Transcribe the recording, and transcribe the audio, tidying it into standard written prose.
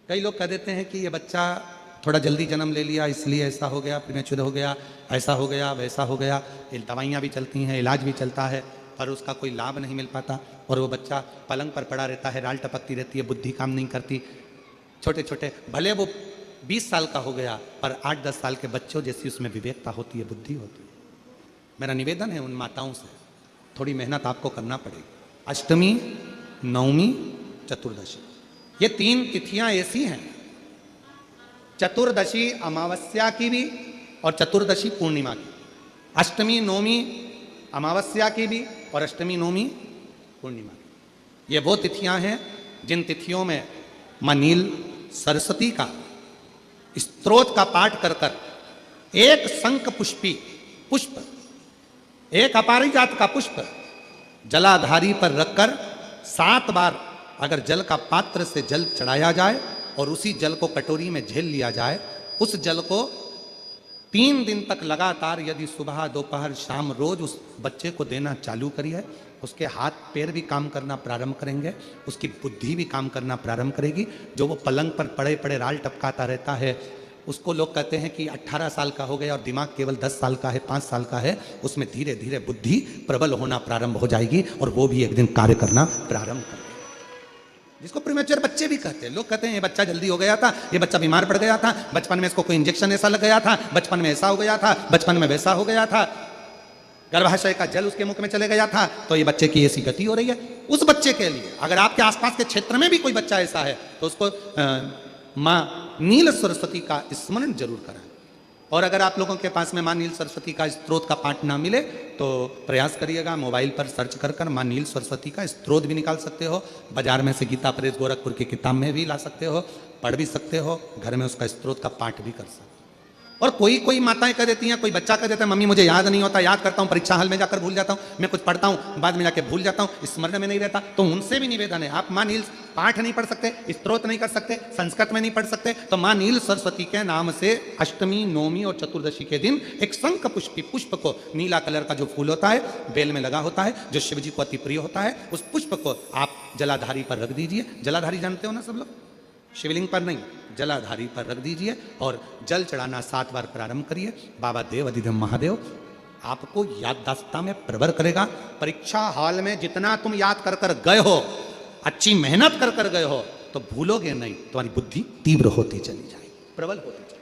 कई लोग कह देते हैं कि ये बच्चा थोड़ा जल्दी जन्म ले लिया इसलिए ऐसा हो गया, प्रीमेच्योर हो गया, ऐसा हो गया, वैसा हो गया। दवाइयाँ भी चलती हैं, इलाज भी चलता है, पर उसका कोई लाभ नहीं मिल पाता और वो बच्चा पलंग पर पड़ा रहता है, राल टपकती रहती है, बुद्धि काम नहीं करती। छोटे छोटे भले वो 20 साल का हो गया पर 8-10 साल के बच्चों जैसी उसमें विवेकता होती है, बुद्धि होती है। मेरा निवेदन है उन माताओं से, थोड़ी मेहनत आपको करना पड़ेगी। अष्टमी, नवमी, चतुर्दशी, ये 3 तिथियां ऐसी हैं, चतुर्दशी अमावस्या की भी और चतुर्दशी पूर्णिमा की। अष्टमी नवमी अमावस्या की भी और अष्टमी नवमी पूर्णिमा की। ये वो तिथियां हैं जिन तिथियों में मां नील सरस्वती का स्तोत्र का पाठ कर कर एक शंख पुष्पी पुष्प, एक अपारिजात का पुष्प जलाधारी पर रखकर 7 बार अगर जल का पात्र से जल चढ़ाया जाए और उसी जल को कटोरी में झेल लिया जाए, उस जल को 3 दिन तक लगातार यदि सुबह दोपहर शाम रोज उस बच्चे को देना चालू करिए, उसके हाथ पैर भी काम करना प्रारंभ करेंगे, उसकी बुद्धि भी काम करना प्रारंभ करेगी। जो वो पलंग पर पड़े पड़े राल टपकाता रहता है, उसको लोग कहते हैं कि 18 साल का हो गया और दिमाग केवल 10 साल का है, 5 साल का है, उसमें धीरे धीरे बुद्धि प्रबल होना प्रारंभ हो जाएगी और वो भी एक दिन कार्य करना प्रारंभ करेगा। जिसको प्रीमेच्योर बच्चे भी कहते हैं। लोग कहते हैं ये बच्चा जल्दी हो गया था, ये बच्चा बीमार पड़ गया था, बचपन में इसको कोई इंजेक्शन ऐसा लग गया था, बचपन में ऐसा हो गया था, बचपन में वैसा हो गया था, गर्भाशय का जल उसके मुख में चले गया था, तो ये बच्चे की ऐसी गति हो रही है। उस बच्चे के लिए अगर आपके आसपास के क्षेत्र में भी कोई बच्चा ऐसा है तो उसको मां नील सरस्वती का स्मरण जरूर करें। और अगर आप लोगों के पास में मां नील सरस्वती का स्तोत्र का पाठ ना मिले तो प्रयास करिएगा, मोबाइल पर सर्च कर कर मां नील सरस्वती का स्तोत्र भी निकाल सकते हो। बाजार में से गीता प्रेस गोरखपुर की किताब में भी ला सकते हो, पढ़ भी सकते हो, घर में उसका स्तोत्र का पाठ भी कर सकते हो। और कोई माताएं कह देती हैं, कोई बच्चा कह देता है मम्मी मुझे याद नहीं होता, याद करता हूं परीक्षा हॉल में जाकर भूल जाता हूं, मैं कुछ पढ़ता हूं बाद में जाके भूल जाता हूं, स्मरण में नहीं रहता। तो उनसे भी निवेदन है, आप मां नील पाठ नहीं पढ़ सकते, स्तोत्र नहीं कर सकते, संस्कृत में नहीं पढ़ सकते, तो मां नील सरस्वती के नाम से अष्टमी नवमी और चतुर्दशी के दिन एक शंख पुष्पी पुष्प को, नीला कलर का जो फूल होता है बेल में लगा होता है, जो शिव जी को अति प्रिय होता है, उस पुष्प को आप जलाधारी पर रख दीजिए। जलाधारी जानते हो ना सब लोग, शिवलिंग पर नहीं, जलाधारी पर रख दीजिए और जल चढ़ाना 7 बार प्रारंभ करिए। बाबा देव अधिदेव महादेव आपको याददाश्तता में प्रवर करेगा। परीक्षा हॉल में जितना तुम याद कर कर गए हो, अच्छी मेहनत कर कर गए हो, तो भूलोगे नहीं, तुम्हारी बुद्धि तीव्र होती चली जाएगी, प्रबल होती चली।